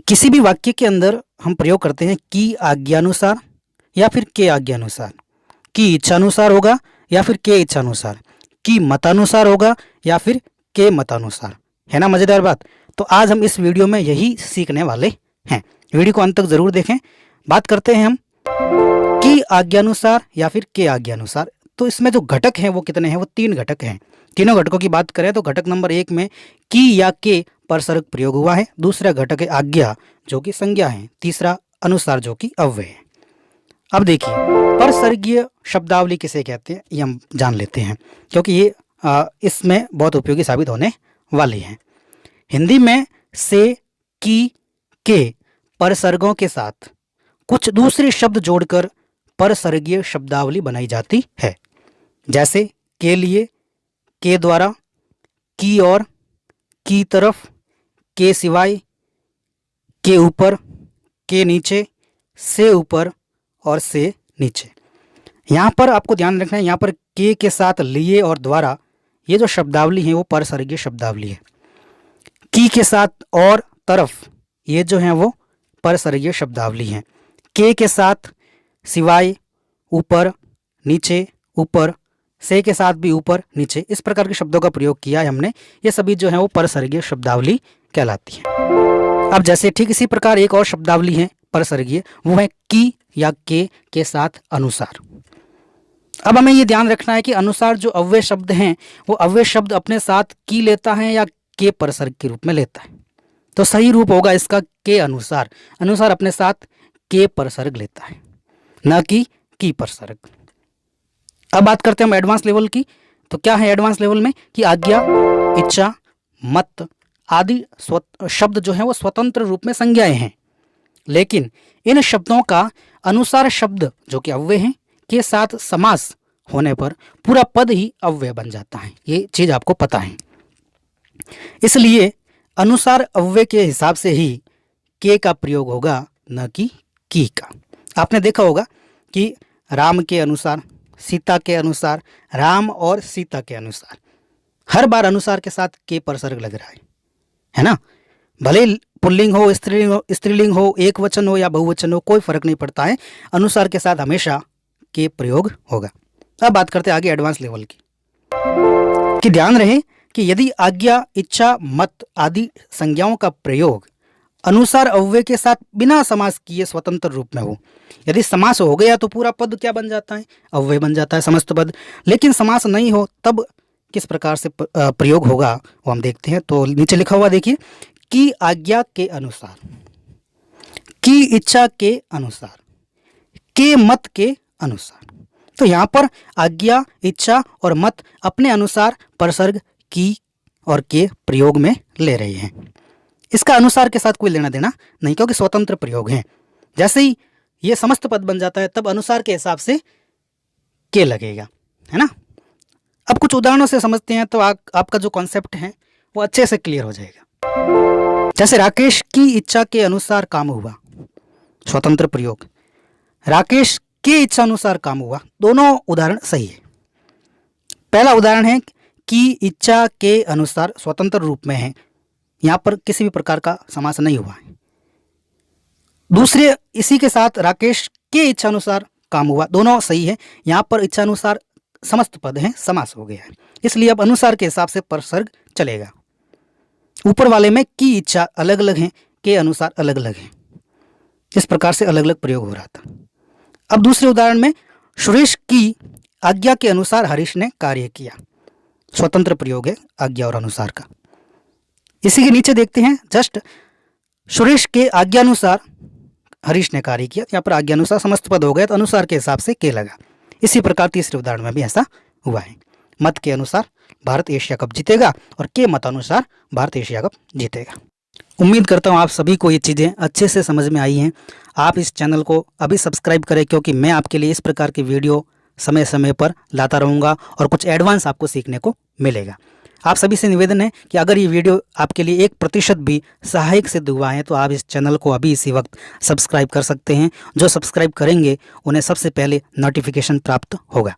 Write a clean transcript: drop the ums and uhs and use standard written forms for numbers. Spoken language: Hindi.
किसी भी वाक्य के अंदर हम प्रयोग करते हैं की आज्ञानुसार या फिर के आज्ञानुसार, की इच्छानुसार होगा या फिर के इच्छानुसार, की मतानुसार होगा या फिर के मतानुसार। है ना मज़ेदार बात। तो आज हम इस वीडियो में यही सीखने वाले हैं। वीडियो को अंत तक ज़रूर देखें। बात करते हैं हम की आज्ञानुसार या फिर के आज्ञानुसार। तो इसमें जो घटक हैं वो कितने हैं? वो 3 घटक हैं। तीनों घटकों की बात करें तो घटक नंबर 1 में की या के परसर्ग प्रयोग हुआ है। दूसरा घटक है आज्ञा जो कि संज्ञा है। तीसरा अनुसार जो कि अव्यय है। अब देखिए परसर्गीय शब्दावली किसे कहते हैं ये हम जान लेते हैं, क्योंकि ये इसमें बहुत उपयोगी साबित होने वाली हैं। हिंदी में से, की, के परसर्गों के साथ कुछ दूसरे शब्द जोड़कर परसर्गीय शब्दावली बनाई जाती है। जैसे के लिए, के द्वारा, की और, की तरफ, के सिवाय, के ऊपर, के नीचे, से ऊपर और से नीचे। यहाँ पर आपको ध्यान रखना है, यहाँ पर के साथ लिए और द्वारा ये जो शब्दावली है वो परसर्गीय शब्दावली है। की के साथ और, तरफ ये जो है वो परसर्गीय शब्दावली है। के साथ सिवाय, ऊपर, नीचे, ऊपर, से के साथ भी ऊपर, नीचे, इस प्रकार के शब्दों का प्रयोग किया है हमने। ये सभी जो है वो परसर्गीय शब्दावली कहलाती है। अब जैसे ठीक इसी प्रकार एक और शब्दावली है परसर्गीय, वो है की या के साथ अनुसार। अब हमें ये ध्यान रखना है कि अनुसार जो अव्यय शब्द हैं वो अव्यय शब्द अपने साथ की लेता है या के परसर्ग के रूप में लेता है। तो सही रूप होगा इसका के अनुसार। अनुसार अपने साथ के परसर्ग लेता है, न कि की परसर्ग। अब बात करते हैं हम एडवांस लेवल की। तो क्या है एडवांस लेवल में कि आज्ञा, इच्छा, मत आदि शब्द जो हैं वो स्वतंत्र रूप में संज्ञाएं हैं, लेकिन इन शब्दों का अनुसार शब्द जो कि अव्यय हैं के साथ समास होने पर पूरा पद ही अव्यय बन जाता है। ये चीज़ आपको पता है। इसलिए अनुसार अव्यय के हिसाब से ही के का प्रयोग होगा, न कि की का। आपने देखा होगा कि राम के अनुसार, सीता के अनुसार, राम और सीता के अनुसार, हर बार अनुसार के साथ के परसर्ग लग रहा है ना। भले पुल्लिंग हो, स्त्रीलिंग हो, एक वचन हो या बहुवचन हो, कोई फर्क नहीं पड़ता है, अनुसार के साथ हमेशा के प्रयोग होगा। अब बात करते हैं आगे एडवांस लेवल की। कि ध्यान रहे कि यदि आज्ञा, इच्छा, मत आदि संज्ञाओं का प्रयोग अनुसार अव्यय के साथ बिना समास किए स्वतंत्र रूप में हो, यदि समास हो गया तो पूरा पद क्या बन जाता है? अव्यय बन जाता है, समस्त पद। लेकिन समास नहीं हो तब किस प्रकार से प्रयोग होगा वो हम देखते हैं। तो नीचे लिखा हुआ देखिए, की आज्ञा के अनुसार, की इच्छा के अनुसार, के मत के अनुसार। तो यहाँ पर आज्ञा, इच्छा और मत अपने अनुसार परसर्ग की और के प्रयोग में ले रहे हैं। इसका अनुसार के साथ कोई लेना देना नहीं, क्योंकि स्वतंत्र प्रयोग हैं। जैसे ही ये समस्त पद बन जाता है तब अनुसार के हिसाब से के लगेगा, है ना। अब कुछ उदाहरणों से समझते हैं तो आपका जो कॉन्सेप्ट है वो अच्छे से क्लियर हो जाएगा। जैसे राकेश की इच्छा के अनुसार काम हुआ, स्वतंत्र प्रयोग। राकेश के इच्छा अनुसार काम हुआ, दोनों उदाहरण सही है। पहला उदाहरण है कि इच्छा के अनुसार स्वतंत्र रूप में है, यहाँ पर किसी भी प्रकार का समास नहीं हुआ है। दूसरे इसी के साथ राकेश के इच्छा अनुसार काम हुआ, दोनों सही है। यहाँ पर इच्छा अनुसार समस्त पद हैं, समास हो गया है, इसलिए अब अनुसार के हिसाब से परसर्ग चलेगा। ऊपर वाले में की इच्छा अलग अलग है, के अनुसार अलग अलग है, इस प्रकार से अलग अलग प्रयोग हो रहा था। अब दूसरे उदाहरण में सुरेश की आज्ञा के अनुसार हरीश ने कार्य किया, स्वतंत्र प्रयोग है आज्ञा और अनुसार का। इसी के नीचे देखते हैं जस्ट सुरेश के आज्ञानुसार हरीश ने कार्य किया, यहाँ पर आज्ञानुसार समस्त पद हो गए तो अनुसार के हिसाब से के लगा। इसी प्रकार तीसरे उदाहरण में भी ऐसा हुआ है। मत के अनुसार भारत एशिया कप जीतेगा और के मतानुसार भारत एशिया कप जीतेगा। उम्मीद करता हूँ आप सभी को ये चीज़ें अच्छे से समझ में आई हैं। आप इस चैनल को अभी सब्सक्राइब करें, क्योंकि मैं आपके लिए इस प्रकार की वीडियो समय समय पर लाता रहूँगा और कुछ एडवांस आपको सीखने को मिलेगा। आप सभी से निवेदन है कि अगर ये वीडियो आपके लिए 1% भी सहायक सिद्ध हुआ है तो आप इस चैनल को अभी इसी वक्त सब्सक्राइब कर सकते हैं। जो सब्सक्राइब करेंगे उन्हें सबसे पहले नोटिफिकेशन प्राप्त होगा।